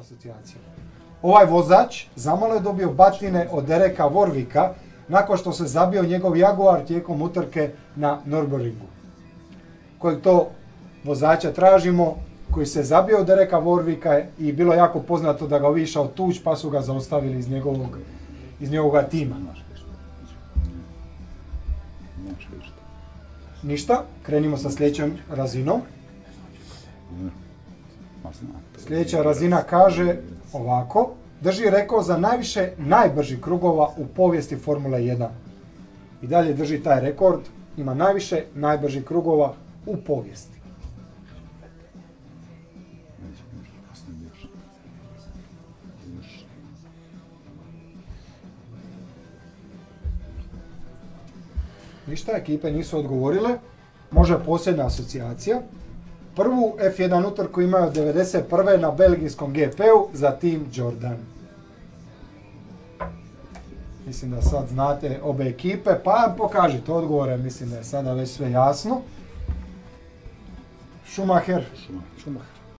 asocijacija. Ovaj vozač zamalo je dobio batine od Dereka Warwicka nakon što se zabio njegov Jaguar tijekom utrke na Nürburgringu. Kojeg to vozača tražimo, koji se zabio od Dereka Warwicka i bilo je jako poznato da ga ovišao tuč pa su ga zaustavili iz njegovoga tima. Ništa, krenimo sa sljedećom razinom. Sljedeća razina kaže ovako: drži rekord za najviše najbržih krugova u povijesti Formule 1. I dalje drži taj rekord, ima najviše najbržih krugova u povijesti. Ništa, ekipe nisu odgovorile. Može posljedna asocijacija. Prvu F1 utrku imaju 1991. na belgijskom GP-u za tim Jordan. Mislim da sad znate obe ekipe, pa pokažite odgovore, mislim da je sada već sve jasno. Schumacher.